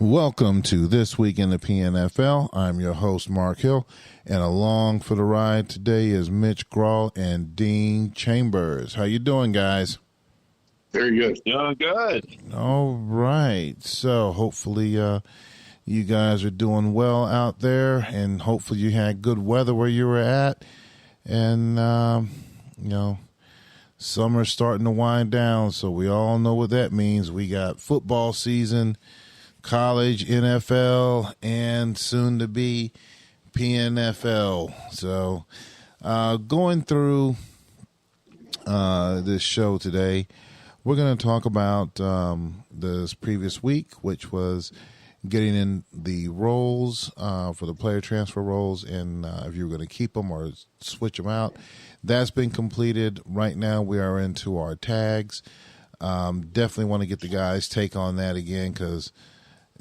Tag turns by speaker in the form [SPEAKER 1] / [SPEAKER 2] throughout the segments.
[SPEAKER 1] Welcome to This Week in the PNFL. I'm your host, Mark Hill, and along for the ride today is Mitch Grawl and Dean Chambers. How you doing, guys?
[SPEAKER 2] Very good. Doing good.
[SPEAKER 1] All right. So hopefully you guys are doing well out there, and hopefully you had good weather where you were at. And, summer's starting to wind down, so we all know what that means. We got football season, college, NFL, and soon to be PNFL. So going through this show today, we're going to talk about this previous week, which was getting in the roles for the player transfer roles, and if you were going to keep them or switch them out. That's been completed. Right now we are into our tags. Definitely want to get the guys' take on that again, because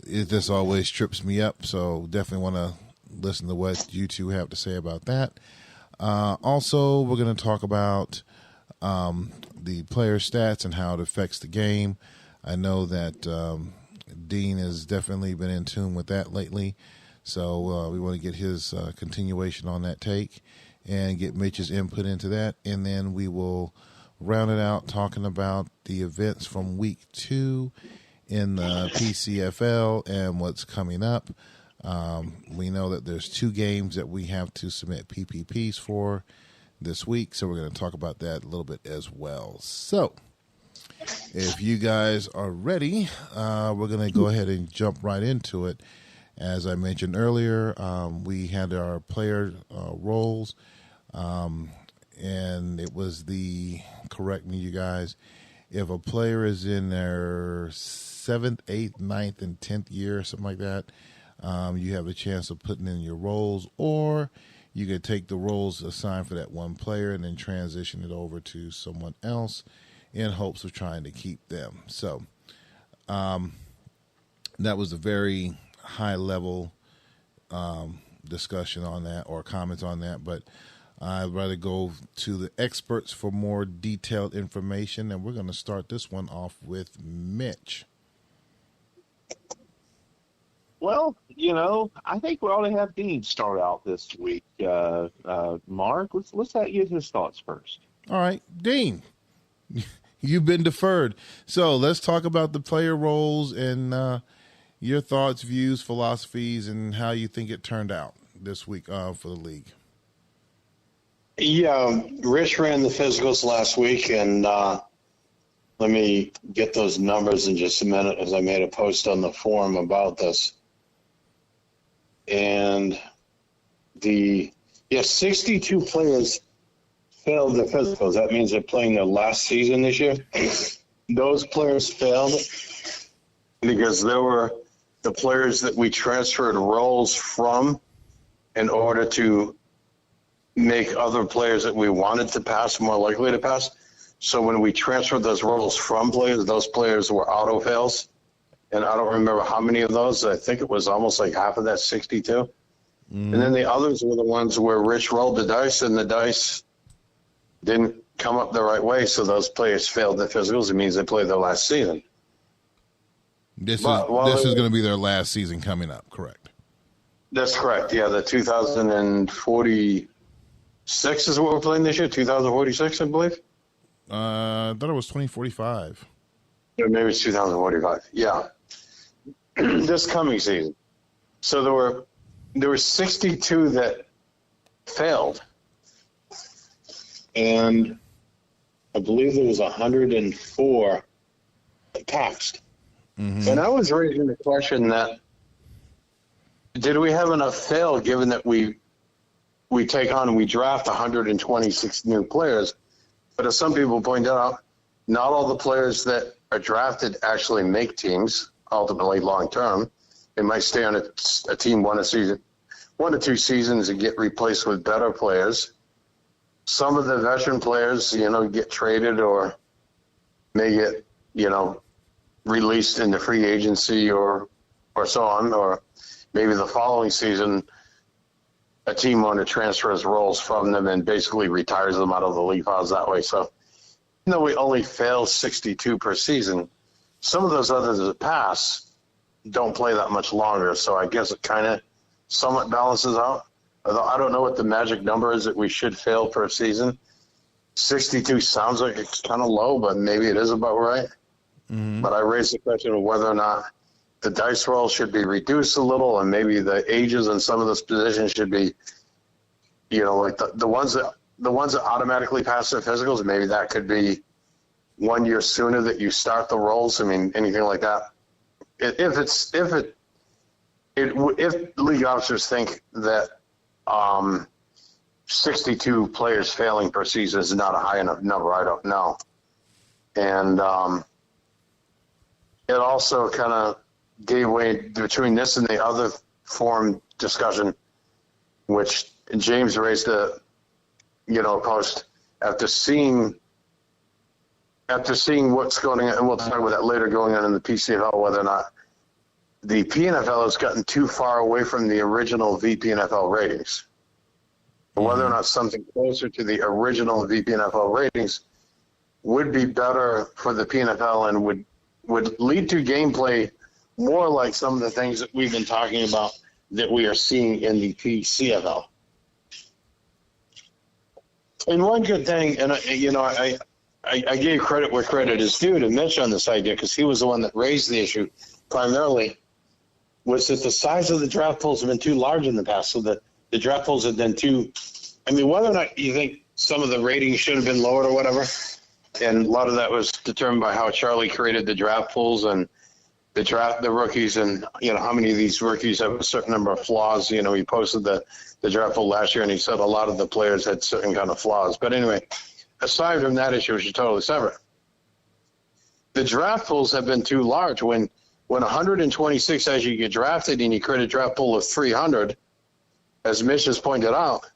[SPEAKER 1] it just always trips me up. So definitely want to listen to what you two have to say about that. Also, we're going to talk about the player stats and how it affects the game. I know that Dean has definitely been in tune with that lately. So we want to get his continuation on that take and get Mitch's input into that. And then we will round it out talking about the events from week 2 in the PCFL and what's coming up. We know that there's 2 games that we have to submit PPPs for this week, so we're going to talk about that a little bit as well. So if you guys are ready, we're going to go ahead and jump right into it. As I mentioned earlier, we had our player roles, and it was correct me, you guys, if a player is in their 7th, 8th, 9th, and 10th year, something like that, you have a chance of putting in your roles, or you could take the roles assigned for that one player and then transition it over to someone else in hopes of trying to keep them. So that was a very high-level discussion on that, or comments on that, but I'd rather go to the experts for more detailed information, and we're going to start this one off with Mitch.
[SPEAKER 2] Well, I think we ought to have Dean start out this week. Mark, let's get his thoughts first.
[SPEAKER 1] All right, Dean, you've been deferred. So let's talk about the player roles and your thoughts, views, philosophies, and how you think it turned out this week for the league.
[SPEAKER 3] Yeah, Rich ran the physicals last week, and let me get those numbers in just a minute, as I made a post on the forum about this. And 62 players failed the physicals. That means they're playing their last season this year. Those players failed because they were the players that we transferred roles from in order to make other players that we wanted to pass more likely to pass. So when we transferred those roles from players, those players were auto fails. And I don't remember how many of those. I think it was almost like half of that 62. And then the others were the ones where Rich rolled the dice and the dice didn't come up the right way. So those players failed the physicals. It means they played their last season.
[SPEAKER 1] This is going to be their last season coming up, correct?
[SPEAKER 3] That's correct. Yeah, the 2046 is what we're playing this year. 2046, I believe.
[SPEAKER 1] I thought it was 2045.
[SPEAKER 3] Or maybe it's 2045. Yeah. This coming season. So there were 62 that failed. And I believe there was 104 that passed. Mm-hmm. And I was raising the question that, did we have enough fail given that we take on and we draft 126 new players? But as some people pointed out, not all the players that are drafted actually make teams ultimately long term. They might stay on a team 1 to 2 seasons and get replaced with better players. Some of the veteran players, get traded or may get, released into free agency or so on, or maybe the following season a team owner transfers roles from them and basically retires them out of the league files that way. So, we only fail 62 per season, some of those others that pass, don't play that much longer. So I guess it kind of somewhat balances out. Although I don't know what the magic number is that we should fail per season. 62 sounds like it's kind of low, but maybe it is about right. Mm-hmm. But I raised the question of whether or not the dice roll should be reduced a little, and maybe the ages in some of those positions should be, like the ones that automatically pass their physicals. Maybe that could be 1 year sooner that you start the rolls. I mean, anything like that. If league officers think that 62 players failing per season is not a high enough number, I don't know. And it also kind of gave way between this and the other forum discussion, which James raised a post after seeing what's going on, and we'll talk about that later, going on in the PCFL, whether or not the PNFL has gotten too far away from the original VPNFL ratings. Whether or not something closer to the original VPNFL ratings would be better for the PNFL and would lead to gameplay more like some of the things that we've been talking about that we are seeing in the PCFL. And one good thing, and I gave credit where credit is due to Mitch on this idea, because he was the one that raised the issue primarily, was that the size of the draft pools have been too large in the past, so that the draft pools have been too, whether or not you think some of the ratings should have been lowered or whatever, and a lot of that was determined by how Charlie created the draft pools and the rookies, and how many of these rookies have a certain number of flaws. He posted the draft pool last year, and he said a lot of the players had certain kind of flaws. But anyway, aside from that issue, which is totally separate, the draft pools have been too large. When 126 as you get drafted and you create a draft pool of 300, as Mitch has pointed out,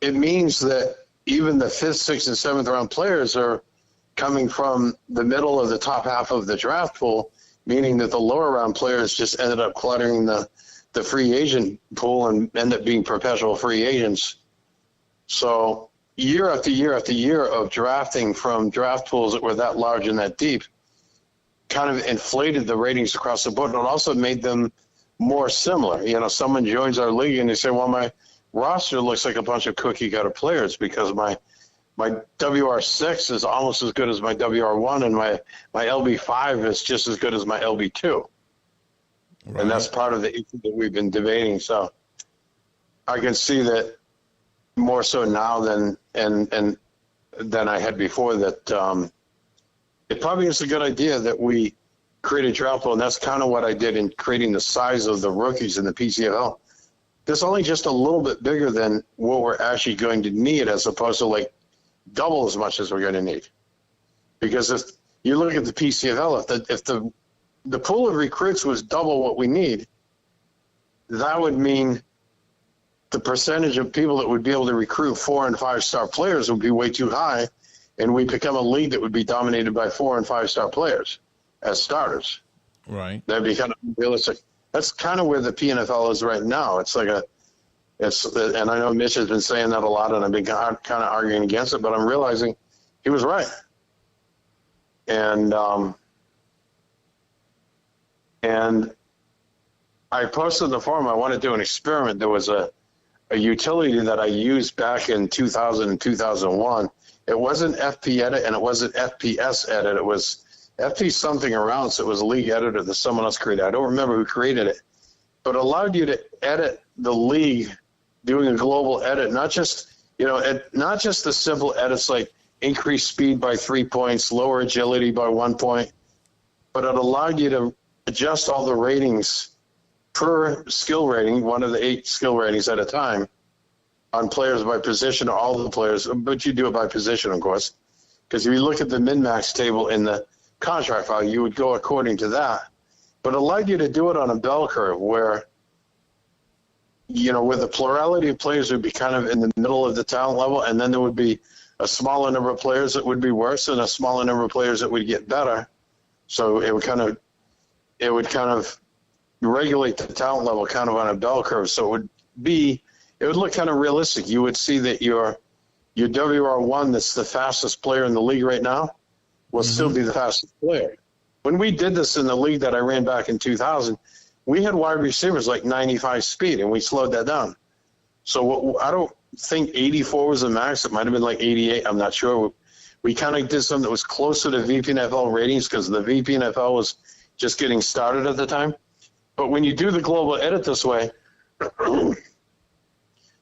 [SPEAKER 3] it means that even the 5th, 6th, and 7th round players are coming from the middle of the top half of the draft pool, meaning that the lower round players just ended up cluttering the free agent pool and end up being perpetual free agents. So year after year after year of drafting from draft pools that were that large and that deep kind of inflated the ratings across the board, and it also made them more similar. Someone joins our league and they say, well, my roster looks like a bunch of cookie cutter players because my WR6 is almost as good as my WR1, and my LB5 is just as good as my LB2. Right. And that's part of the issue that we've been debating. So I can see that more so now than I had before, that it probably is a good idea that we create a draft pool, and that's kind of what I did in creating the size of the rookies in the PCFL. There's only just a little bit bigger than what we're actually going to need, as opposed to like double as much as we're going to need. Because if you look at the PCFL, if the pool of recruits was double what we need, that would mean the percentage of people that would be able to recruit 4- and 5-star players would be way too high, and we become a league that would be dominated by 4- and 5-star players as starters.
[SPEAKER 1] Right.
[SPEAKER 3] That'd be kind of realistic. That's kind of where the PNFL is right now. And I know Mitch has been saying that a lot, and I've been kind of arguing against it, but I'm realizing he was right. And I posted in the forum, I want to do an experiment. There was a utility that I used back in 2000 and 2001. It wasn't FP Edit and it wasn't FPS Edit. It was FP something around, so it was a league editor that someone else created. I don't remember who created it, but it allowed you to edit the league doing a global edit, not just the simple edits like increase speed by 3 points, lower agility by 1 point, but it allowed you to adjust all the ratings per skill rating, one of the 8 skill ratings at a time, on players by position, all the players, but you do it by position, of course, because if you look at the min-max table in the contract file, you would go according to that. But it allowed you to do it on a bell curve where, where the plurality of players would be kind of in the middle of the talent level, and then there would be a smaller number of players that would be worse and a smaller number of players that would get better. So it would kind of regulate the talent level kind of on a bell curve. So it would look kind of realistic. You would see that your WR1, that's the fastest player in the league right now, will still be the fastest player. when we did this in the league that I ran back in 2000, we had wide receivers like 95 speed, and we slowed that down. So I don't think 84 was the max. It might have been like 88. I'm not sure. We kind of did something that was closer to VPNFL ratings because the VPNFL was just getting started at the time. But when you do the global edit this way,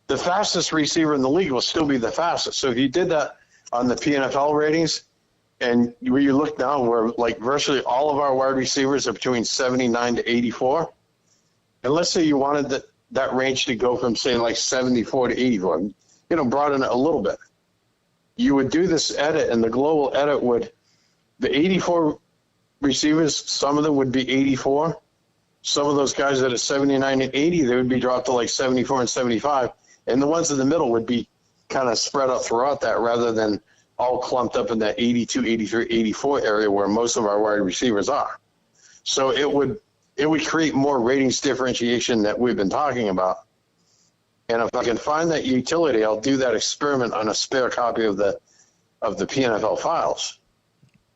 [SPEAKER 3] the fastest receiver in the league will still be the fastest. So if you did that on the PNFL ratings, and where you look now, where like virtually all of our wide receivers are between 79 to 84, and let's say you wanted that range to go from, say, like 74 to 84, broaden it a little bit. You would do this edit, and the global edit would, the 84 receivers, some of them would be 84. Some of those guys that are 79 and 80, they would be dropped to like 74 and 75. And the ones in the middle would be kind of spread out throughout that rather than all clumped up in that 82, 83, 84 area where most of our wide receivers are. So it would create more ratings differentiation that we've been talking about. And if I can find that utility, I'll do that experiment on a spare copy of the PNFL files.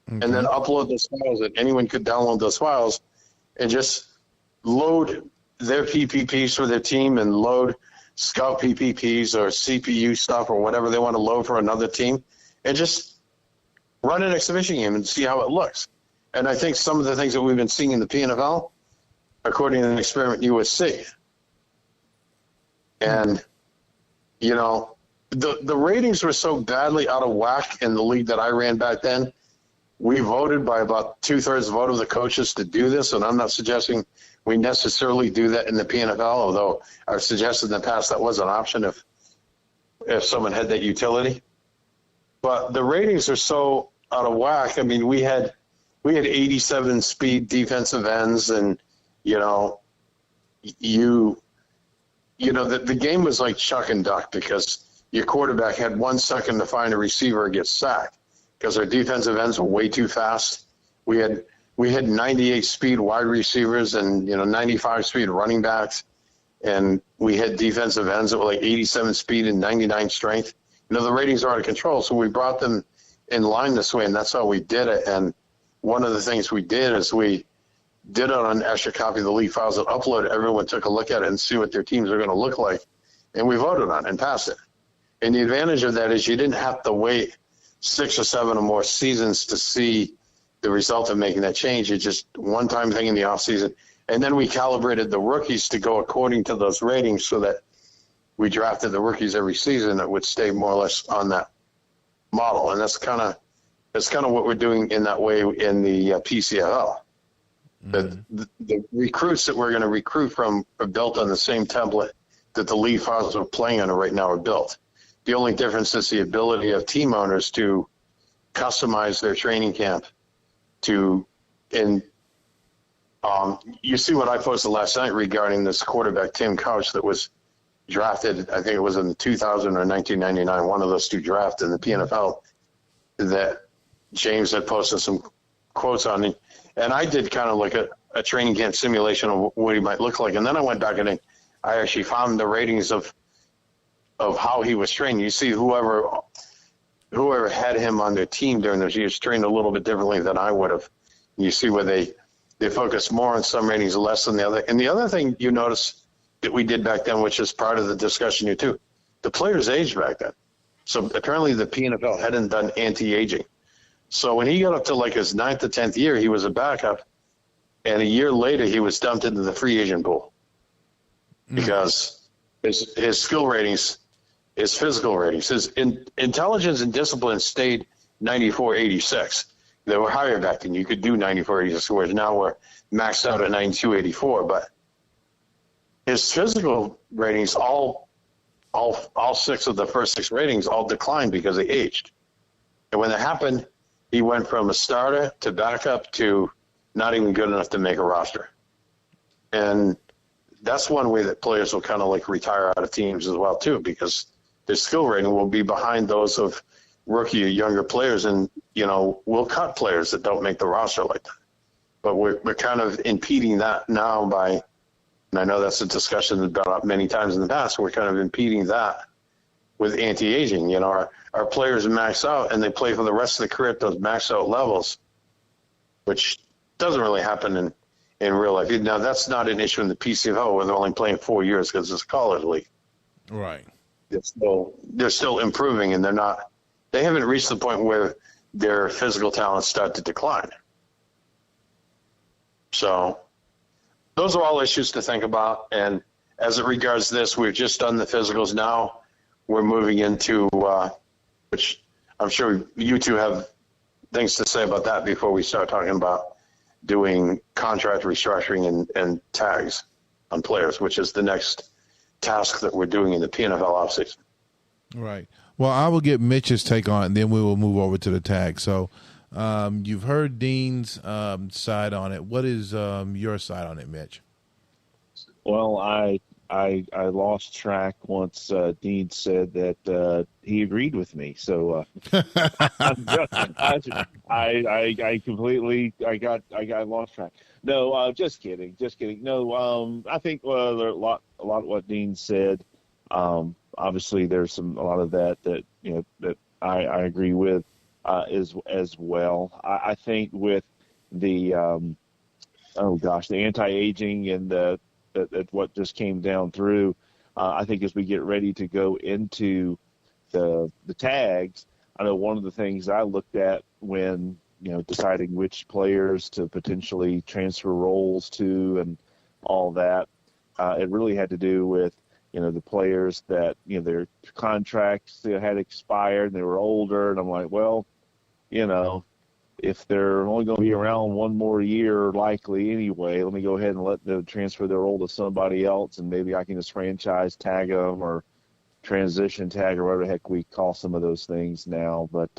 [SPEAKER 3] Okay. And then upload those files, that anyone could download those files and just load their PPPs for their team and load scout PPPs or CPU stuff or whatever they want to load for another team and just run an exhibition game and see how it looks. And I think some of the things that we've been seeing in the PNFL, according to an experiment, you would see. And, the ratings were so badly out of whack in the league that I ran back then. We voted by about 2/3 vote of the coaches to do this, and I'm not suggesting we necessarily do that in the PNFL, although I've suggested in the past that was an option if someone had that utility. But the ratings are so out of whack. I mean, we had 87 speed defensive ends, and the game was like chuck and duck because your quarterback had 1 second to find a receiver and get sacked because our defensive ends were way too fast. We had 98 speed wide receivers and 95 speed running backs, and we had defensive ends that were like 87 speed and 99 strength. The ratings are out of control, so we brought them in line this way, and that's how we did it. And one of the things we did is we did it on an extra copy of the league files and uploaded. Everyone took a look at it and see what their teams are going to look like, and we voted on it and passed it. And the advantage of that is you didn't have to wait 6 or 7 or more seasons to see the result of making that change. It's just one-time thing in the offseason. And then we calibrated the rookies to go according to those ratings so that we drafted the rookies every season that would stay more or less on that model. And that's kind of what we're doing in that way in the PCFL. Mm-hmm. The recruits that we're going to recruit from are built on the same template that the league files we're playing on right now are built. The only difference is the ability of team owners to customize their training camp you see what I posted last night regarding this quarterback, Tim Couch, that was drafted, I think it was in 2000 or 1999, one of those two drafts in the PNFL that James had posted some quotes on it. And I did kind of like a training camp simulation of what he might look like. And then I went back and I actually found the ratings of how he was trained. You see whoever had him on their team during those years trained a little bit differently than I would have. You see where they focus more on some ratings, less than the other. And the other thing you notice that we did back then, which is part of the discussion here too, the players aged back then. So apparently the PNFL hadn't done anti-aging. So when he got up to like his 9th or 10th year, he was a backup. And a year later, he was dumped into the free agent pool because his skill ratings, his physical ratings, his intelligence and discipline stayed 94-86. They were higher back then. You could do 94-86, whereas now we're maxed out at 92-84. But his physical ratings, all 6 of the first 6 ratings, all declined because they aged. And when that happened, he went from a starter to backup to not even good enough to make a roster. And that's one way that players will kind of like retire out of teams as well too, because their skill rating will be behind those of rookie or younger players, and we'll cut players that don't make the roster like that. But we're kind of impeding that now by, and I know that's a discussion that's been up many times in the past, we're kind of impeding that with anti-aging. Our players max out and they play for the rest of the career at those max out levels, which doesn't really happen in real life. Now, that's not an issue in the PCFL where they're only playing 4 years because it's a college league.
[SPEAKER 1] Right.
[SPEAKER 3] They're still improving, and they haven't reached the point where their physical talents start to decline. So those are all issues to think about. And as it regards this, we've just done the physicals. Now we're moving into, which I'm sure you two have things to say about that before we start talking about doing contract restructuring and tags on players, which is the next task that we're doing in the PNFL offseason.
[SPEAKER 1] Right. Well, I will get Mitch's take on it, and then we will move over to the tag. So you've heard Dean's side on it. What is your side on it, Mitch?
[SPEAKER 2] Well, I lost track once Dean said that he agreed with me. So I completely got lost track. No, just kidding. No, I think there are a lot of what Dean said. Obviously, there's a lot of that that I agree with as well. I think with the the anti-aging and that what just came down through. I think as we get ready to go into the tags, I know one of the things I looked at when deciding which players to potentially transfer roles to and all that, it really had to do with the players that their contracts had expired and they were older, and I'm like, well, if they're only going to be around one more year, likely anyway, let me go ahead and let them transfer their role to somebody else, and maybe I can just franchise tag them or transition tag or whatever the heck we call some of those things now. But,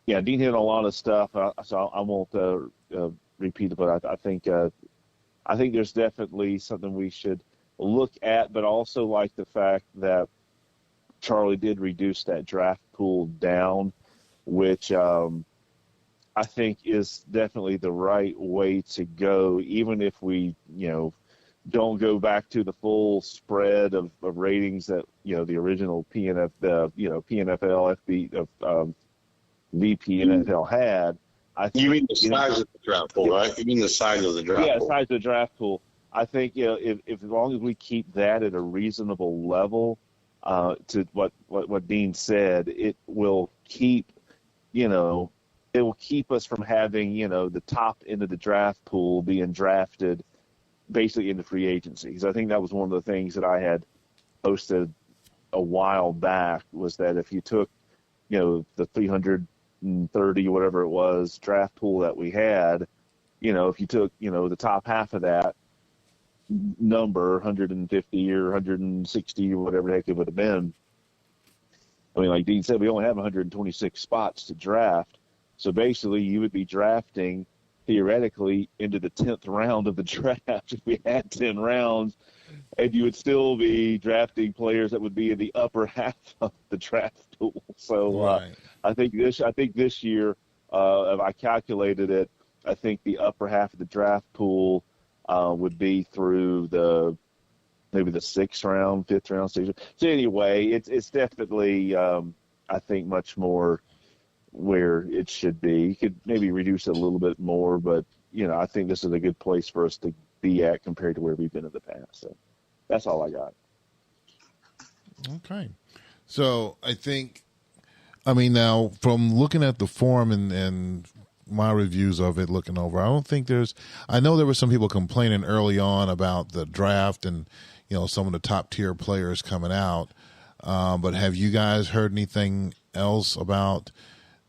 [SPEAKER 2] Dean hit on a lot of stuff, so I won't repeat it, but I think there's definitely something we should look at, but also like the fact that Charlie did reduce that draft pool down, which I think is definitely the right way to go, even if we, don't go back to the full spread of ratings that, the original PNFL, VPNFL had.
[SPEAKER 3] You mean the size of the draft pool, right? You mean the size of the draft pool?
[SPEAKER 2] Yeah, size of the draft pool. I think, if as long as we keep that at a reasonable level, to what Dean said, it will keep, it will keep us from having, the top end of the draft pool being drafted basically into free agency. Because I think that was one of the things that I had posted a while back, was that if you took, the 330, whatever it was, draft pool that we had, if you took, the top half of that number, 150 or 160 or whatever the heck it would have been. I mean, like Dean said, we only have 126 spots to draft. So basically you would be drafting theoretically into the 10th round of the draft if we had 10 rounds, and you would still be drafting players that would be in the upper half of the draft pool. So
[SPEAKER 1] right.
[SPEAKER 2] I think this year, if I calculated it, I think the upper half of the draft pool would be through maybe the 6th round, 5th round stage. So anyway, it's definitely I think much more where it should be. You could maybe reduce it a little bit more, but I think this is a good place for us to be at compared to where we've been in the past. So that's all I got.
[SPEAKER 1] Okay. So now from looking at the form and my reviews of it, looking over, I know there were some people complaining early on about the draft and, some of the top tier players coming out. But have you guys heard anything else about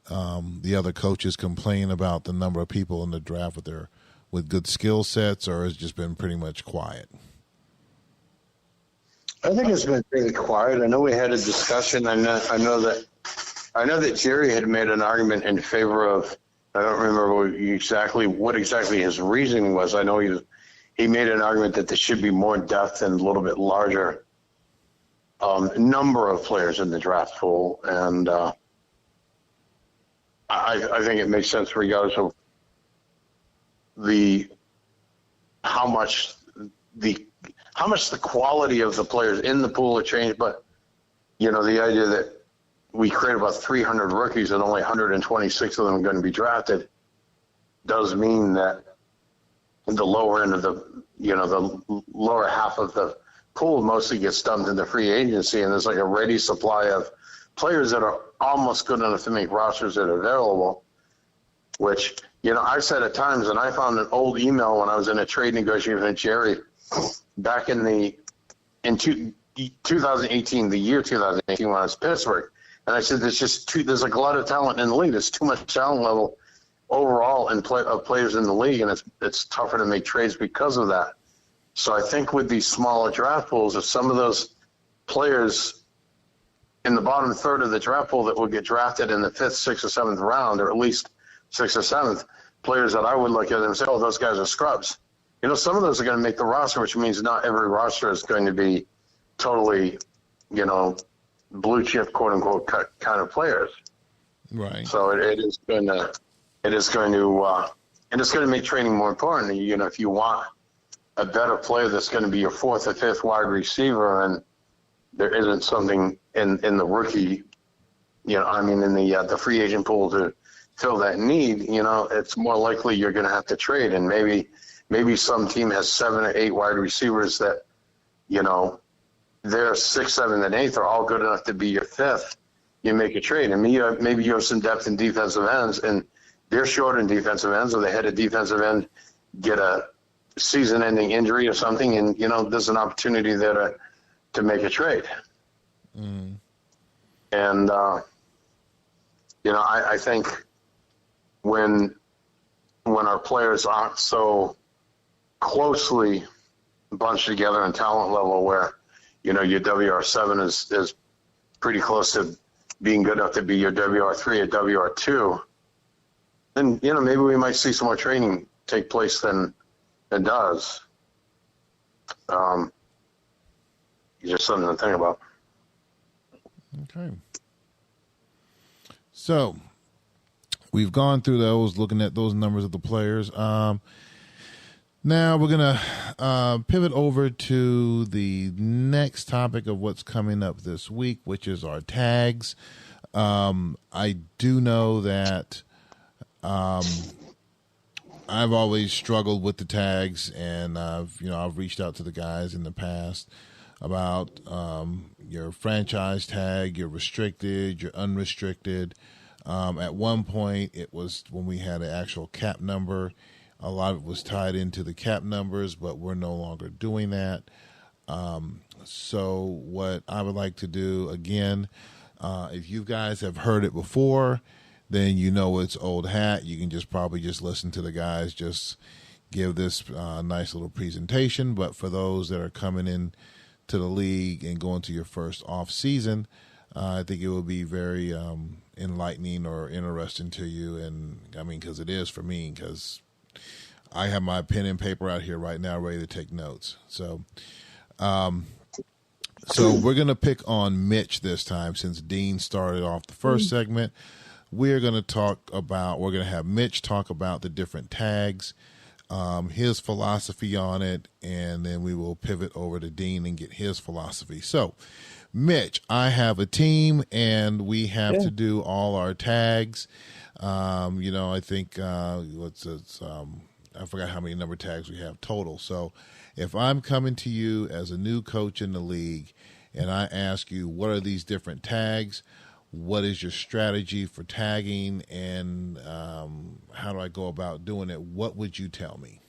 [SPEAKER 1] the other coaches complaining about the number of people in the draft with good skill sets, or has it just been pretty much quiet?
[SPEAKER 3] I think it's been pretty quiet. I know we had a discussion. I know that Jerry had made an argument in favor of, I don't remember what exactly his reasoning was. I know he made an argument that there should be more depth and a little bit larger number of players in the draft pool, and I think it makes sense regardless of how much the quality of the players in the pool have changed. But the idea that we create about 300 rookies and only 126 of them are going to be drafted, does mean that the lower end of the lower half of the pool mostly gets dumped into free agency, and there's like a ready supply of players that are almost good enough to make rosters that are available, which, I said at times, and I found an old email when I was in a trade negotiation with Jerry back in 2018, the year 2018, when I was Pittsburgh. And I said, there's a glut of talent in the league. There's too much talent level overall of players in the league, and it's tougher to make trades because of that. So I think with these smaller draft pools, if some of those players in the bottom third of the draft pool that will get drafted in the 5th, 6th, or 7th round, or at least 6th or 7th, players that I would look at and say, oh, those guys are scrubs. Some of those are going to make the roster, which means not every roster is going to be totally, blue chip, quote unquote, kind of players.
[SPEAKER 1] Right.
[SPEAKER 3] So it is going to make training more important. If you want a better player that's going to be your 4th or 5th wide receiver, and there isn't something in the rookie, in the free agent pool to fill that need, it's more likely you're going to have to trade. And maybe some team has 7 or 8 wide receivers that, their 6th, 7th, and 8th are all good enough to be your 5th. You make a trade. And maybe you have some depth in defensive ends, and they're short in defensive ends, or they had a defensive end get a season-ending injury or something, and, there's an opportunity there to make a trade.
[SPEAKER 1] Mm.
[SPEAKER 3] And, I think when our players aren't so closely bunched together in talent level where, your WR7 is pretty close to being good enough to be your WR3 or WR2, then, maybe we might see some more training take place than it does. Just something to think about.
[SPEAKER 1] Okay. So we've gone through those, looking at those numbers of the players. Now we're going to pivot over to the next topic of what's coming up this week, which is our tags. I do know that I've always struggled with the tags, and I've reached out to the guys in the past about your franchise tag, your restricted, your unrestricted. At one point, it was when we had an actual cap number. A lot of it was tied into the cap numbers, but we're no longer doing that. So what I would like to do, again, if you guys have heard it before, then it's old hat. You can probably listen to the guys just give this nice little presentation. But for those that are coming in to the league and going to your first off season, I think it will be very enlightening or interesting to you. And because it is for me, because I have my pen and paper out here right now ready to take notes. So we're going to pick on Mitch this time, since Dean started off the first segment. We're going to have Mitch talk about the different tags, his philosophy on it, and then we will pivot over to Dean and get his philosophy. So, Mitch, I have a team, and we have to do all our tags. I think I forgot how many number tags we have total. So, if I'm coming to you as a new coach in the league, and I ask you, what are these different tags? What is your strategy for tagging, and how do I go about doing it? What would you tell me?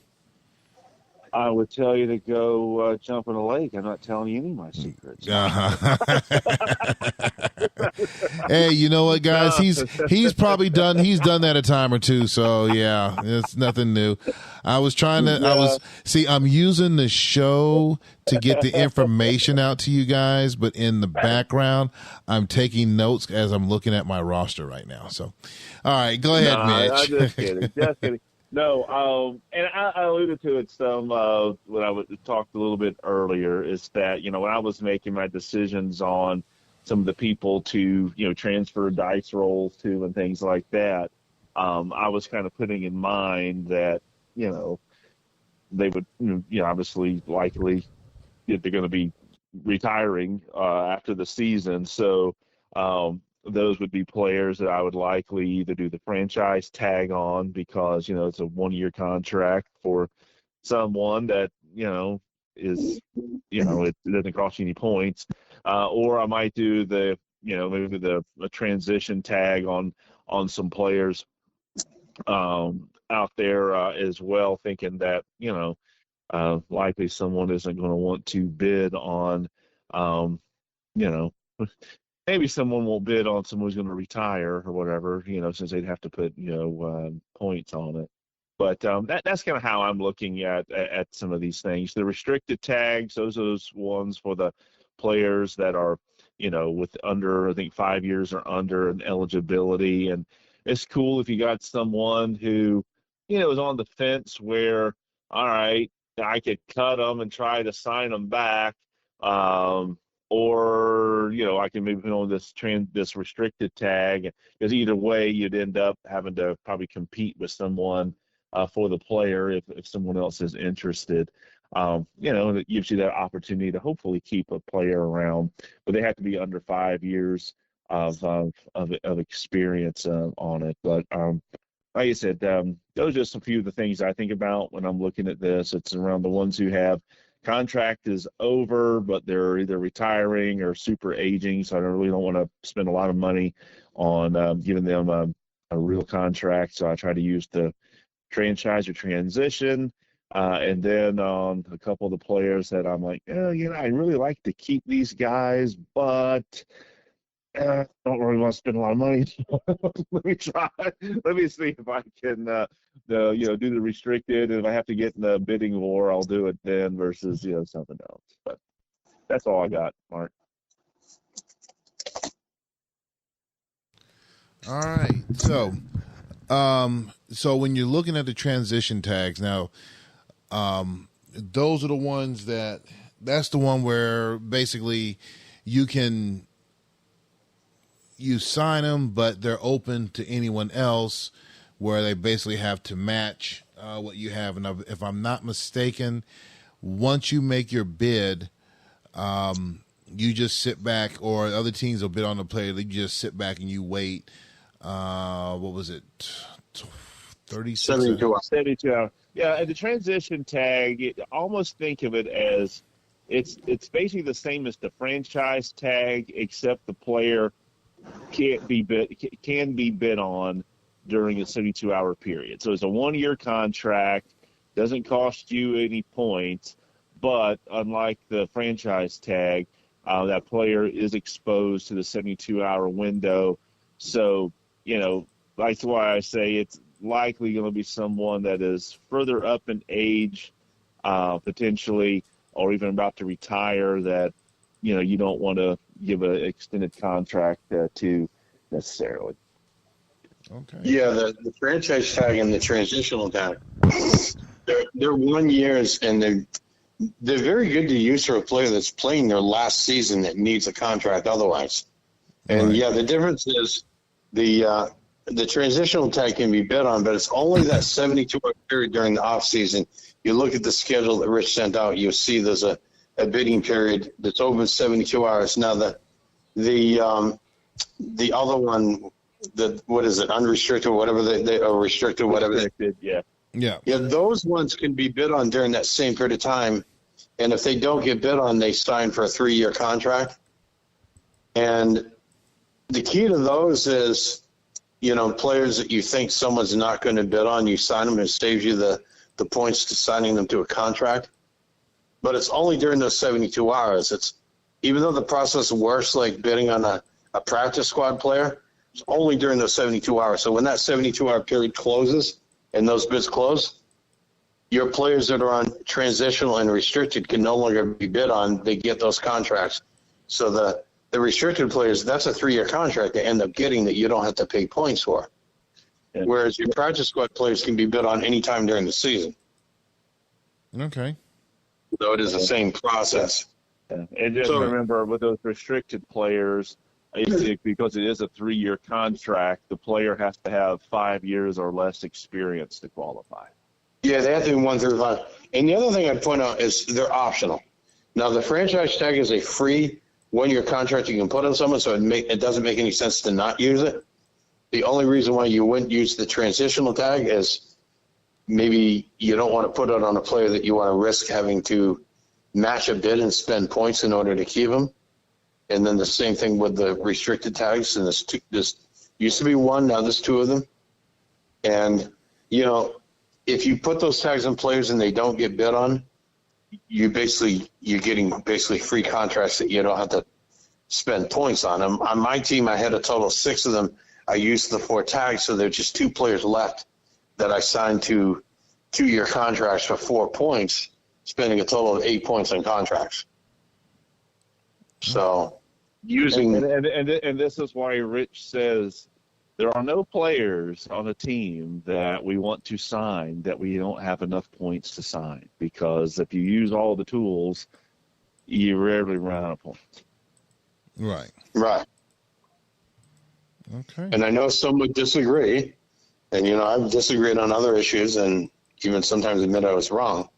[SPEAKER 2] I would tell you to go jump in a lake. I'm not telling you any of my secrets.
[SPEAKER 1] Hey, you know what, guys? He's probably done that a time or two. So yeah, it's nothing new. I'm using the show to get the information out to you guys, but in the background, I'm taking notes as I'm looking at my roster right now. So, all right, go ahead, Mitch.
[SPEAKER 2] I'm just kidding. No, and I alluded to it some when I talked a little bit earlier, is that, when I was making my decisions on some of the people to, transfer dice rolls to and things like that, I was kind of putting in mind that, they would, obviously likely they're going to be retiring after the season. So those would be players that I would likely either do the franchise tag on because, it's a 1-year contract for someone that, is, it doesn't cost you any points. Or I might do maybe the transition tag on some players out there as well, thinking that, likely someone isn't going to want to bid on, you know, maybe someone won't bid on someone who's going to retire or whatever, since they'd have to put, points on it. But that's kind of how I'm looking at some of these things. The restricted tags, those are those ones for the players that are, with under, I think, 5 years or under an eligibility. And it's cool if you got someone who, is on the fence where, all right, I could cut them and try to sign them back. Or, I can maybe put on this restricted tag, because either way you'd end up having to probably compete with someone for the player if someone else is interested. It gives you that opportunity to hopefully keep a player around, but they have to be under 5 years of experience on it. But like I said, those are just a few of the things I think about when I'm looking at this. It's around the ones who have contract is over, but they're either retiring or super aging, so I really don't want to spend a lot of money on giving them a real contract. So I try to use the franchise or transition. And then on a couple of the players that I'm like, I really like to keep these guys, but I don't really want to spend a lot of money. Let me try. Let me see if I can, do the restricted. And if I have to get in the bidding war, I'll do it then versus, something else. But that's all I got, Mark.
[SPEAKER 1] All right. So when you're looking at the transition tags now, those are the ones that's the one where basically you sign them, but they're open to anyone else, where they basically have to match what you have. And if I'm not mistaken, once you make your bid, you just sit back, or other teams will bid on the player. You just sit back and you wait. What was it?
[SPEAKER 3] 72 hours.
[SPEAKER 2] 72 hours. Yeah, and the transition tag, almost think of it as it's basically the same as the franchise tag, except the player can be bid on during a 72-hour period. So it's a 1-year contract, doesn't cost you any points, but unlike the franchise tag, that player is exposed to the 72-hour window. So, that's why I say it's likely going to be someone that is further up in age, potentially, or even about to retire, that you don't want to give an extended contract to necessarily.
[SPEAKER 3] Okay. Yeah, the franchise tag and the transitional tag, they're 1 years, and they're very good to use for a player that's playing their last season that needs a contract otherwise. And
[SPEAKER 1] right.
[SPEAKER 3] Yeah, the difference is the transitional tag can be bid on, but it's only that 72-hour period during the off season. You look at the schedule that Rich sent out, you'll see there's a bidding period that's over 72 hours. Now the other one, what is it, unrestricted, whatever they are, restricted, whatever.
[SPEAKER 2] Restricted, yeah.
[SPEAKER 3] Yeah, those ones can be bid on during that same period of time. And if they don't get bid on, they sign for a 3-year contract. And the key to those is, players that you think someone's not going to bid on, you sign them, and it saves you the points to signing them to a contract. But it's only during those 72 hours. Even though the process works like bidding on a practice squad player, it's only during those 72 hours. So when that 72-hour period closes and those bids close, your players that are on transitional and restricted can no longer be bid on. They get those contracts. So the restricted players, that's a 3-year contract they end up getting that you don't have to pay points for. Yeah. Whereas your practice squad players can be bid on any time during the season.
[SPEAKER 1] Okay.
[SPEAKER 3] So it is the same process.
[SPEAKER 2] Yeah. And just remember, with those restricted players, because it is a 3-year contract, the player has to have 5 years or less experience to qualify.
[SPEAKER 3] Yeah, they have to be 1 through 5. And the other thing I'd point out is they're optional. Now, the franchise tag is a free 1-year contract you can put on someone, so it doesn't make any sense to not use it. The only reason why you wouldn't use the transitional tag is maybe you don't want to put it on a player that you want to risk having to match a bid and spend points in order to keep him. And then the same thing with the restricted tags. And this used to be one, now there's 2 of them. And, if you put those tags on players and they don't get bid on, you're getting free contracts that you don't have to spend points on them. On my team, I had a total of 6 of them. I used the 4 tags, so there are just 2 players left that I signed to 2-year contracts for 4 points, spending a total of 8 points on contracts. So using
[SPEAKER 2] and this is why Rich says there are no players on a team that we want to sign that we don't have enough points to sign, because if you use all the tools, you rarely run out of points.
[SPEAKER 1] Right. Okay.
[SPEAKER 3] And I know some would disagree, and I've disagreed on other issues, and even sometimes admit I was wrong.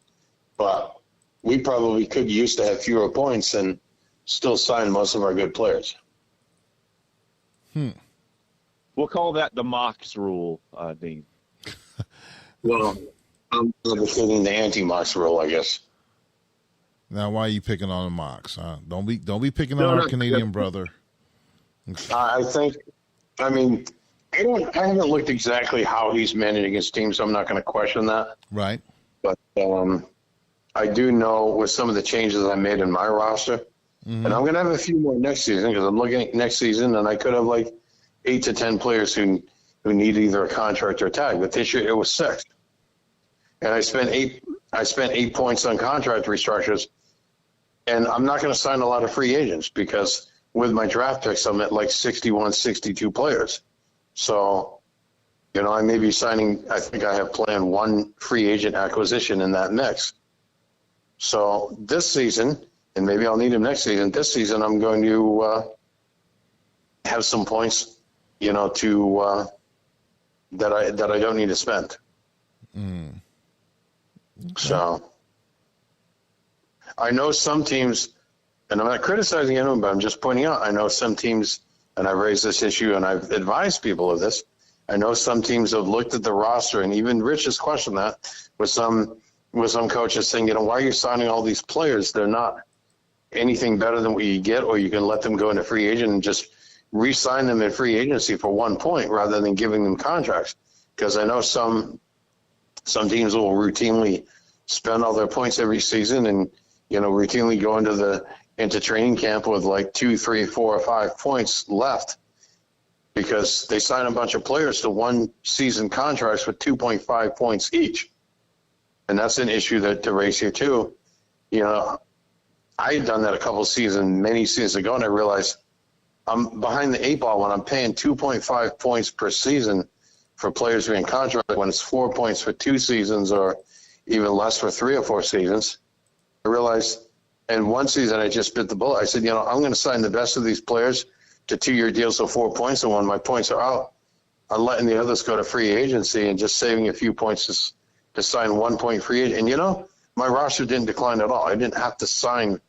[SPEAKER 3] But we probably could use to have fewer points and still sign most of our good players.
[SPEAKER 2] We'll call that the Mox rule, Dean.
[SPEAKER 3] Well, I'm advocating the anti-Mox rule, I guess.
[SPEAKER 1] Now, why are you picking on the Mox? Don't be picking on our Canadian brother.
[SPEAKER 3] I haven't looked exactly how he's managed against teams, so I'm not going to question that.
[SPEAKER 1] Right.
[SPEAKER 3] But I do know with some of the changes I made in my roster, and I'm going to have a few more next season, because I'm looking at next season, and I could have 8 to 10 players who need either a contract or a tag. But this year it was 6, and I spent 8 points on contract restructures, and I'm not going to sign a lot of free agents, because with my draft picks I'm at 61, 62 players. So, I may be signing. I think I have planned 1 free agent acquisition in that mix. So this season, and maybe I'll need him next season. This season I'm going to have some points, to that I don't need to spend. Okay. So I know some teams, and I'm not criticizing anyone, but I'm just pointing out, I know some teams, and I've raised this issue and I've advised people of this. I know some teams have looked at the roster, and even Rich has questioned that with some coaches saying, why are you signing all these players? They're not anything better than what you get, or you can let them go into free agent and just re-sign them in free agency for 1 point rather than giving them contracts. Because I know some teams will routinely spend all their points every season and, routinely go into training camp with 2, 3, 4, or 5 points left, because they sign a bunch of players to 1 season contracts with 2.5 points each. And that's an issue to raise here too. I had done that many seasons ago, and I realized I'm behind the 8 ball when I'm paying 2.5 points per season for players who are in contract, when it's 4 points for 2 seasons or even less for 3 or 4 seasons. I realized, and one season I just bit the bullet. I said, I'm going to sign the best of these players to 2-year deals of 4 points, and when my points are out, I'm letting the others go to free agency and just saving a few points to sign 1 point free agent. And my roster didn't decline at all. I didn't have to sign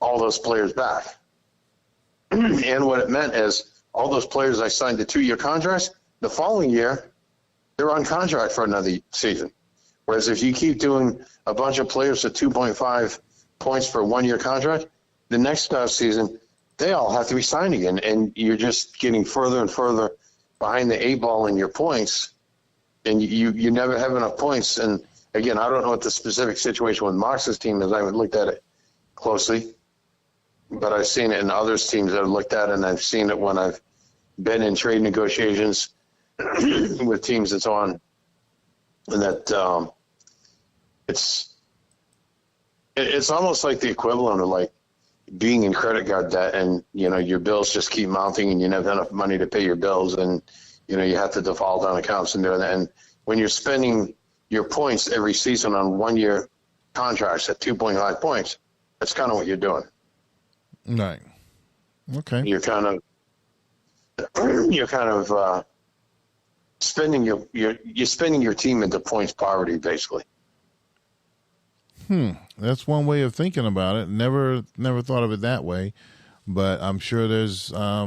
[SPEAKER 3] all those players back. And what it meant is all those players I signed to 2-year contracts, the following year, they're on contract for another season. Whereas if you keep doing a bunch of players to 2.5 points for a 1-year contract, the next season, they all have to be signed again. And you're just getting further and further behind the 8 ball in your points. And you never have enough points. And again, I don't know what the specific situation with Mox's team is. I haven't looked at it closely. But I've seen it in others' teams that I've looked at, and I've seen it when I've been in trade negotiations with teams that's on, and that it's almost like the equivalent of being in credit card debt, and your bills just keep mounting, and you never have enough money to pay your bills, and you have to default on accounts and doing that. And when you're spending your points every season on 1-year contracts at 2.5 points, that's kind of what you're doing.
[SPEAKER 1] Right. Okay.
[SPEAKER 3] You're kind of spending your team into points poverty, basically.
[SPEAKER 1] That's one way of thinking about it. Never thought of it that way. but I'm sure there's, I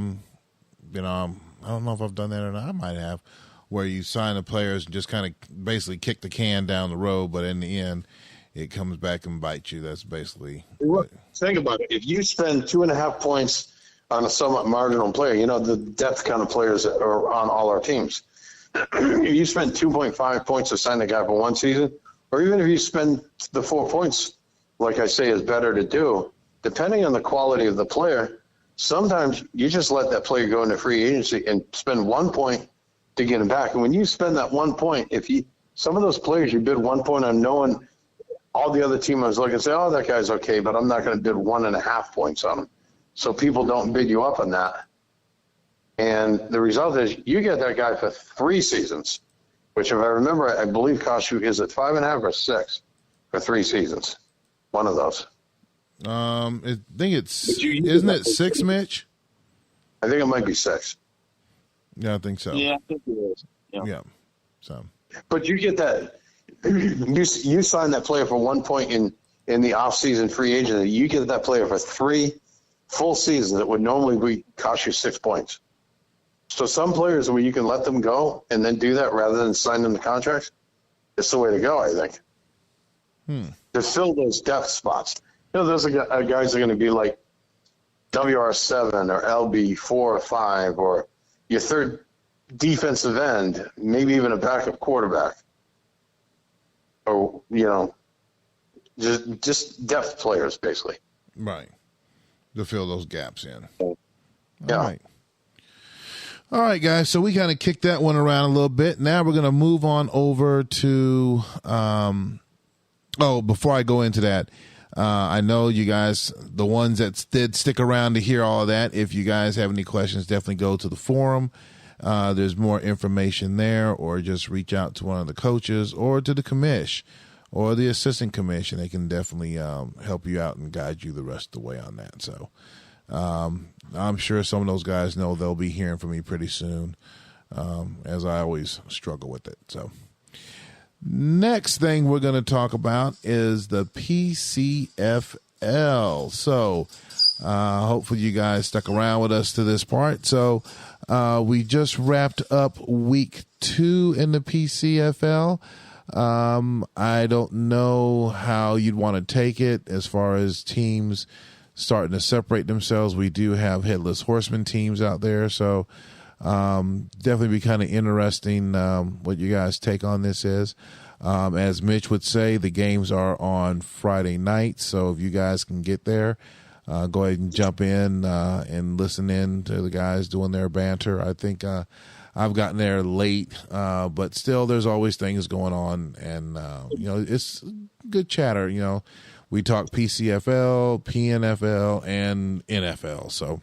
[SPEAKER 1] don't know if I've done that or not. I might have, where you sign the players and just kind of basically kick the can down the road, but in the end, it comes back and bites you. That's basically.
[SPEAKER 3] Think about it. If you spend 2.5 points on a somewhat marginal player, the depth kind of players that are on all our teams. If you spend 2.5 points to sign a guy for one season, or even if you spend the 4 points, like I say, is better to do, depending on the quality of the player, sometimes you just let that player go into free agency and spend 1 point to get him back. And when you spend that 1 point, some of those players you bid 1 point on, knowing all the other team was looking and say, oh, that guy's okay, but I'm not going to bid 1.5 points on him. So people don't bid you up on that. And the result is you get that guy for 3 seasons, which, if I remember, I believe cost you, is it 5.5 or 6 for 3 seasons? One of those.
[SPEAKER 1] I think isn't it 6, Mitch?
[SPEAKER 3] I think it might be 6.
[SPEAKER 1] Yeah, I think so.
[SPEAKER 2] Yeah, I think it is.
[SPEAKER 1] Yeah. So.
[SPEAKER 3] But you get that. You sign that player for 1 point in the offseason free agent. You get that player for 3 full seasons that would normally cost you 6 points. So some players where you can let them go and then do that rather than sign them the contracts, it's the way to go, I think. To fill those depth spots. Those are guys are going to be like WR7 or LB4 or 5 or your third defensive end, maybe even a backup quarterback. Or, just depth players, basically.
[SPEAKER 1] Right. To fill those gaps in.
[SPEAKER 3] Yeah.
[SPEAKER 1] All right, guys. So we kind of kicked that one around a little bit. Now we're going to move on over to before I go into that, I know you guys, the ones that did stick around to hear all of that, if you guys have any questions, definitely go to the forum. There's more information there, or just reach out to one of the coaches or to the commish or the assistant commission. They can definitely help you out and guide you the rest of the way on that. So I'm sure some of those guys know they'll be hearing from me pretty soon, as I always struggle with it. So next thing we're going to talk about is the PCFL. So hopefully you guys stuck around with us to this part. So we just wrapped up week 2 in the PCFL. I don't know how you'd want to take it as far as teams starting to separate themselves. We do have Headless Horseman teams out there, so definitely be kind of interesting what you guys' take on this is. As Mitch would say, the games are on Friday night, so if you guys can get there, go ahead and jump in and listen in to the guys doing their banter. I think I've gotten there late, but still there's always things going on, and it's good chatter. We talk PCFL, PNFL, and NFL. So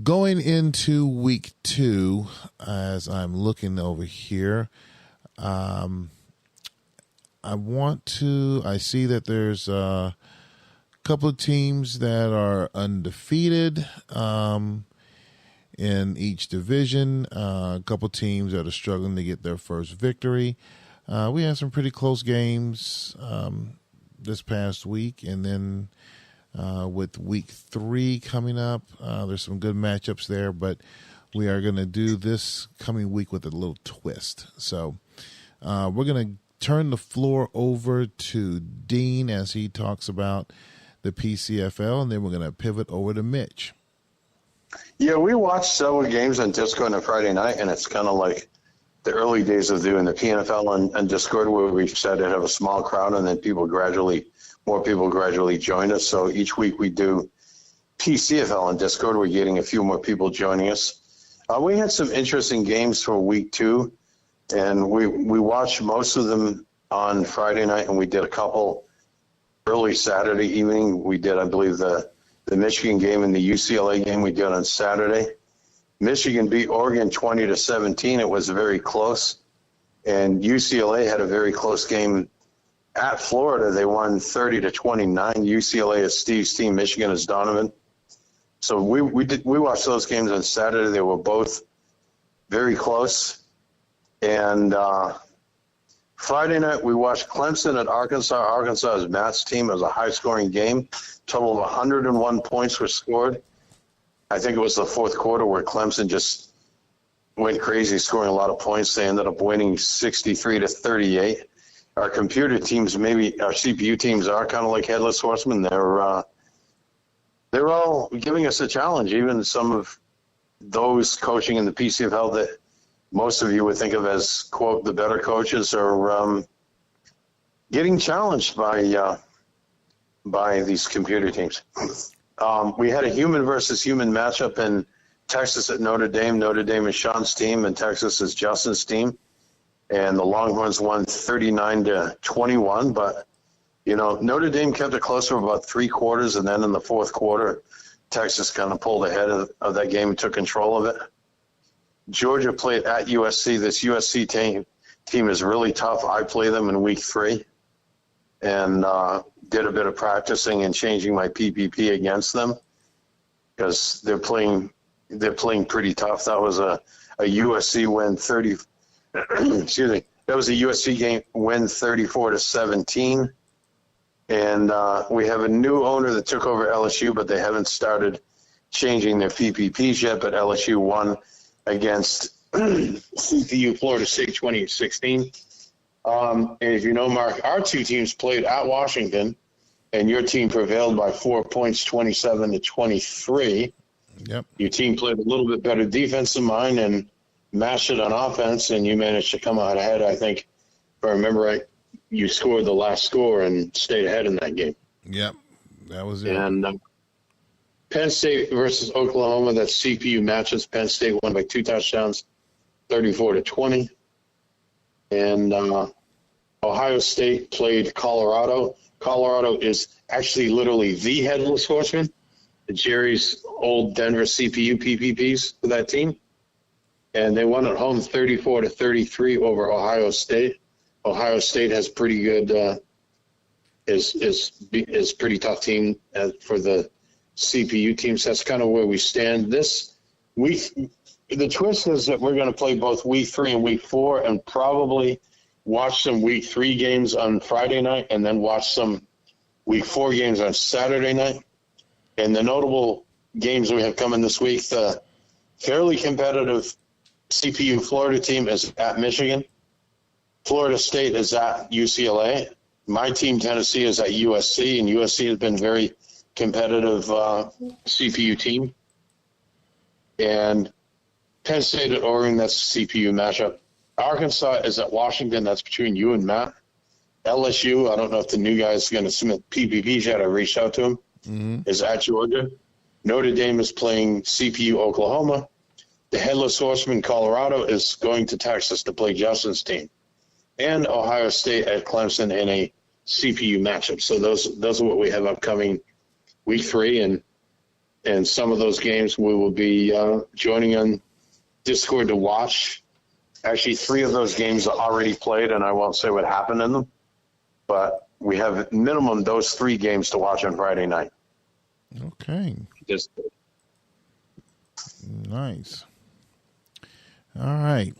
[SPEAKER 1] going into week 2, as I'm looking over here, I see that there's a couple of teams that are undefeated in each division, a couple of teams that are struggling to get their first victory. We had some pretty close games this past week, and then with week 3 coming up, there's some good matchups there, but we are going to do this coming week with a little twist. So we're going to turn the floor over to Dean as he talks about the PCFL, and then we're going to pivot over to Mitch.
[SPEAKER 3] Yeah, we watched several games on Discord on a Friday night, and it's kind of like the early days of doing the PNFL on Discord, where we decided to have a small crowd, and then more people gradually joined us. So each week we do PCFL on Discord. We're getting a few more people joining us. We had some interesting games for week 2, and we watched most of them on Friday night, and we did a couple early Saturday evening. We did, I believe, the Michigan game and the UCLA game we did on Saturday. Michigan beat Oregon 20-17. It was very close. And UCLA had a very close game at Florida. They won 30-29. UCLA is Steve's team. Michigan is Donovan. So we watched those games on Saturday. They were both very close. And Friday night, we watched Clemson at Arkansas. Arkansas is Matt's team. It was a high-scoring game. Total of 101 points were scored. I think it was the fourth quarter where Clemson just went crazy, scoring a lot of points. They ended up winning 63-38. Our computer teams, maybe our CPU teams, are kind of like Headless Horsemen. They're all giving us a challenge. Even some of those coaching in the PCFL that most of you would think of as, quote, the better coaches are getting challenged by these computer teams. We had a human versus human matchup in Texas at Notre Dame. Notre Dame is Sean's team, and Texas is Justin's team. And the Longhorns won 39-21. But, Notre Dame kept it close for about 3 quarters, and then in the fourth quarter, Texas kind of pulled ahead of that game and took control of it. Georgia played at USC. This USC team is really tough. I play them in week 3 and did a bit of practicing and changing my PPP against them because they're playing pretty tough. That was a USC win 30 excuse me. That was a USC game win 34-17. And we have a new owner that took over LSU, but they haven't started changing their PPPs yet, but LSU won against CPU Florida State 2016. And if you know, Mark, our 2 teams played at Washington, and your team prevailed by 4 points, 27-23.
[SPEAKER 1] Yep.
[SPEAKER 3] Your team played a little bit better defense than mine and matched it on offense, and you managed to come out ahead. I think, if I remember right, you scored the last score and stayed ahead in that game.
[SPEAKER 1] Yep, that was it.
[SPEAKER 3] And Penn State versus Oklahoma, that's CPU matches. Penn State won by 2 touchdowns, 34-20. And Ohio State played Colorado. Colorado is actually literally the Headless Horseman. Jerry's old Denver CPU PPPs for that team. And they won at home 34-33 over Ohio State. Ohio State has pretty good, is pretty tough team for the CPU teams. That's kind of where we stand. This week, the twist is that we're going to play both week 3 and week 4 and probably watch some week 3 games on Friday night and then watch some week 4 games on Saturday night. And the notable games we have coming this week, the fairly competitive CPU Florida team is at Michigan. Florida State is at UCLA. My team, Tennessee, is at USC, and USC has been very competitive CPU team. And Penn State at Oregon, that's a CPU matchup. Arkansas is at Washington. That's between you and Matt. LSU, I don't know if the new guy is going to submit PPPs yet. I reached out to him. Is at Georgia. Notre Dame is playing CPU Oklahoma. The Headless Horseman Colorado is going to Texas to play Justin's team. And Ohio State at Clemson in a CPU matchup. So those are what we have upcoming week 3. And some of those games we will be joining on Discord to watch. Actually, 3 of those games are already played, and I won't say what happened in them. But we have minimum those 3 games to watch on Friday night.
[SPEAKER 1] Okay. Nice. All right.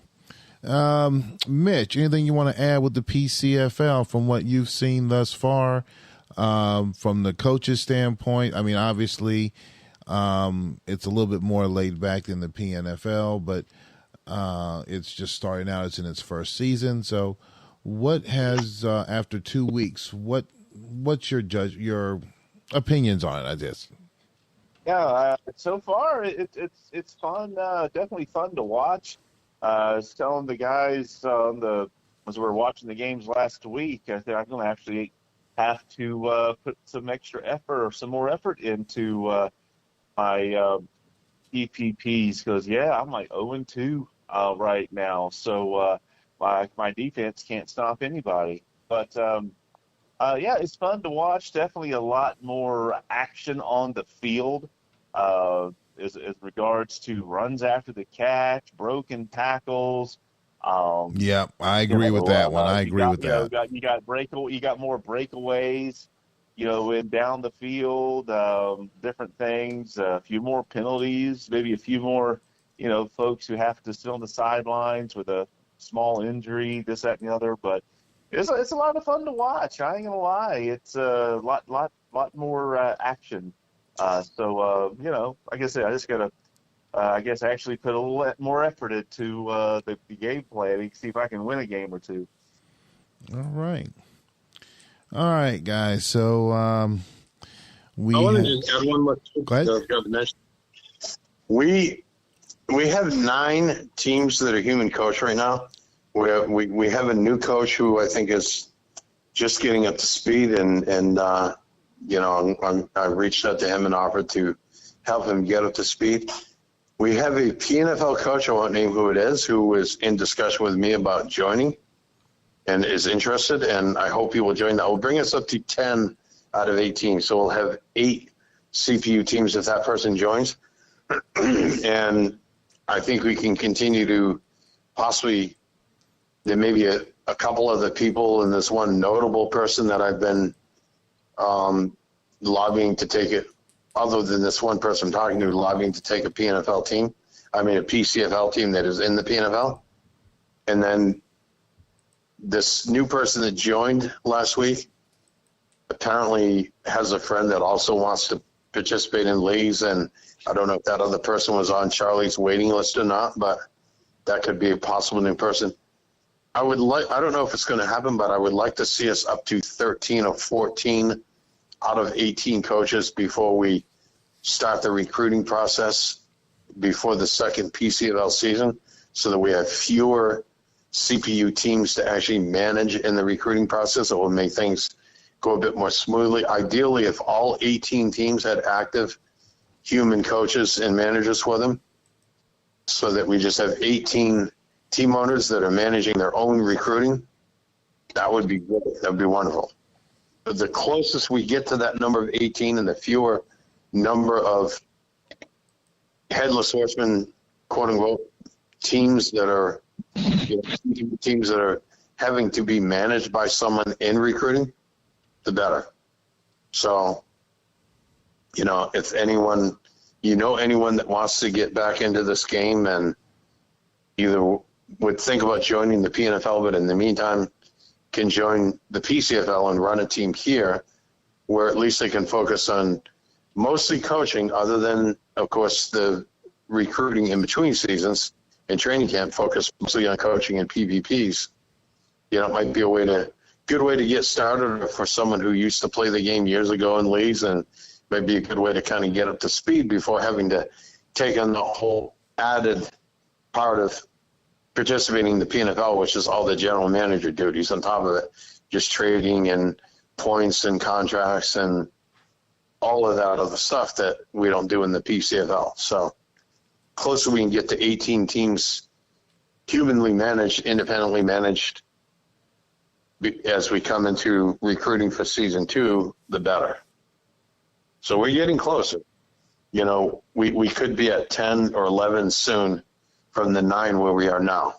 [SPEAKER 1] Mitch, anything you want to add with the PCFL from what you've seen thus far, from the coach's standpoint? I mean, obviously, it's a little bit more laid back than the PNFL, but it's just starting out. It's in its first season. So what has, after 2 weeks, what's your opinions on it, I guess?
[SPEAKER 2] Yeah, so far it's fun. Definitely fun to watch. I was telling the guys as we were watching the games last week, I think I'm going to actually have to put some extra effort or some more effort into my EPPs because I'm like 0-2 right now. So my defense can't stop anybody. But it's fun to watch. Definitely a lot more action on the field as regards to runs after the catch, broken tackles.
[SPEAKER 1] Yeah, I agree with that one. I agree with that.
[SPEAKER 2] You got more breakaways, in down the field, different things, a few more penalties, maybe a few more, folks who have to sit on the sidelines with a small injury, this, that, and the other. But It's a lot of fun to watch. I ain't gonna lie. It's a lot more action. You know, like I said, I just gotta, I guess, actually put a little more effort into the game planning, see if I can win a game or two.
[SPEAKER 1] All right, guys. So
[SPEAKER 3] I want to just add one more thing.
[SPEAKER 1] Go ahead.
[SPEAKER 3] We have 9 teams that are human coach right now. We have a new coach who I think is just getting up to speed, and you know, I reached out to him and offered to help him get up to speed. We have a PNFL coach, I won't name who it is, who is in discussion with me about joining and is interested, and I hope he will join. That will bring us up to 10 out of 18. So we'll have 8 CPU teams if that person joins. And I think we can continue to possibly, there may be a couple other people and this one notable person that I've been lobbying to take it, other than this one person I'm talking to, lobbying to take a PNFL team. I mean, a PCFL team that is in the PNFL. And then this new person that joined last week apparently has a friend that also wants to participate in leagues, and I don't know if that other person was on Charlie's waiting list or not, but that could be a possible new person. I don't know if it's going to happen, but I would like to see us up to 13 or 14 out of 18 coaches before we start the recruiting process before the second PCFL season, so that we have fewer CPU teams to actually manage in the recruiting process. It will make things go a bit more smoothly. Ideally, if all 18 teams had active human coaches and managers for them, so that we just have 18 team owners that are managing their own recruiting, that would be good. That would be wonderful. But the closest we get to that number of 18 and the fewer number of headless horsemen, quote unquote, teams that are, you know, teams that are having to be managed by someone in recruiting, the better. So, you know, if anyone, anyone that wants to get back into this game and either would think about joining the PNFL, but in the meantime can join the PCFL and run a team here, where at least they can focus on mostly coaching, other than, of course, the recruiting in between seasons and training camp, focus mostly on coaching and PVPs. You know, it might be good way to get started for someone who used to play the game years ago in leagues, and might be a good way to kind of get up to speed before having to take on the whole added part of participating in the PNFL, which is all the general manager duties on top of it, just trading and points and contracts and all of that other stuff that we don't do in the PCFL. So closer we can get to 18 teams humanly managed, independently managed, as we come into recruiting for season 2, the better. So we're getting closer. You know, we could be at 10 or 11 soon from the 9 where we are now.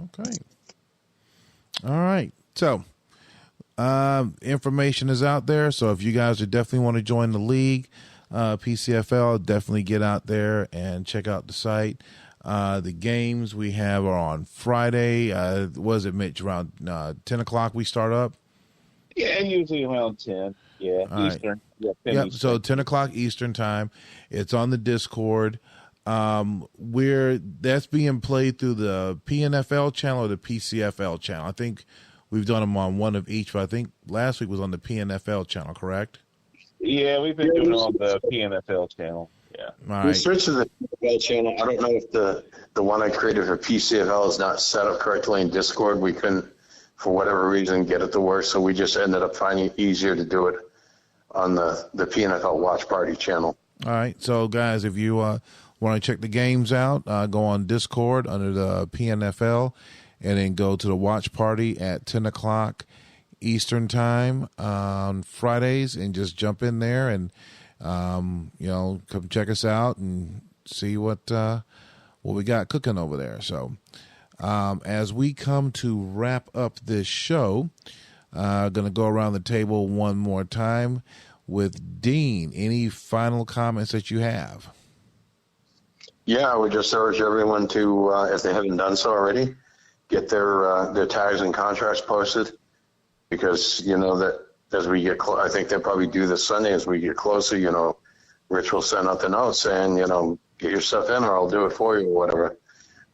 [SPEAKER 1] Okay. All right. So information is out there. So if you guys would definitely want to join the league, PCFL, definitely get out there and check out the site. The games we have are on Friday. Was it, Mitch, around 10 o'clock we start up?
[SPEAKER 2] Yeah, usually around 10. Yeah,
[SPEAKER 1] all
[SPEAKER 2] Eastern.
[SPEAKER 1] Right.
[SPEAKER 2] Yeah,
[SPEAKER 1] yep.
[SPEAKER 2] Eastern.
[SPEAKER 1] So 10 o'clock Eastern time. It's on the Discord. That's being played through the PNFL channel or the PCFL channel. I think we've done them on one of each, but I think last week was on the PNFL channel, correct?
[SPEAKER 2] Yeah, we've been doing it on the PNFL channel. Yeah.
[SPEAKER 1] All right.
[SPEAKER 3] We switched to the PNFL channel. I don't know if the one I created for PCFL is not set up correctly in Discord. We couldn't, for whatever reason, get it to work, so we just ended up finding it easier to do it on the PNFL Watch Party channel.
[SPEAKER 1] All right. So, guys, if you want to check the games out, go on Discord under the PNFL and then go to the Watch Party at 10 o'clock Eastern time on Fridays and just jump in there and, come check us out and see what we got cooking over there. So as we come to wrap up this show, going to go around the table one more time with Dean. Any final comments that you have?
[SPEAKER 3] Yeah, I would just urge everyone to, if they haven't done so already, get their tags and contracts posted, because that as we get I think they'll probably do this Sunday as we get closer. Rich will send out the note saying, get your stuff in or I'll do it for you or whatever,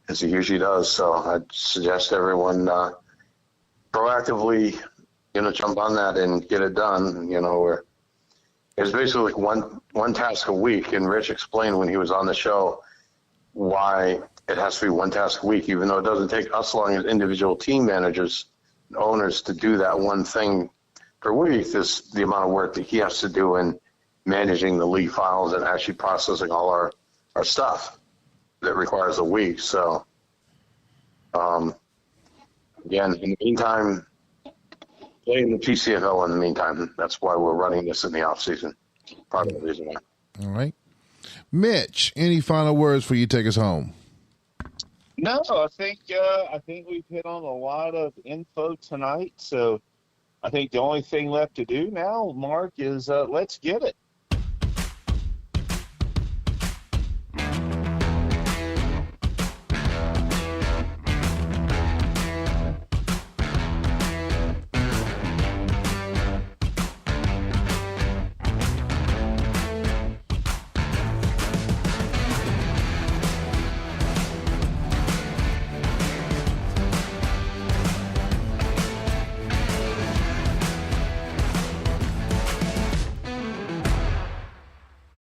[SPEAKER 3] as he usually does. So I'd suggest everyone proactively, jump on that and get it done. Where it's basically like one task a week, and Rich explained when he was on the show why it has to be one task a week, even though it doesn't take us long as individual team managers and owners to do that one thing per week. Is the amount of work that he has to do in managing the league files and actually processing all our stuff that requires a week. So, again, in the meantime, playing the PCFL in the meantime. That's why we're running this in the off season. Part of the reason why.
[SPEAKER 1] All right. Mitch, any final words for you to take us home?
[SPEAKER 2] No, I think we've hit on a lot of info tonight. So I think the only thing left to do now, Mark, is let's get it.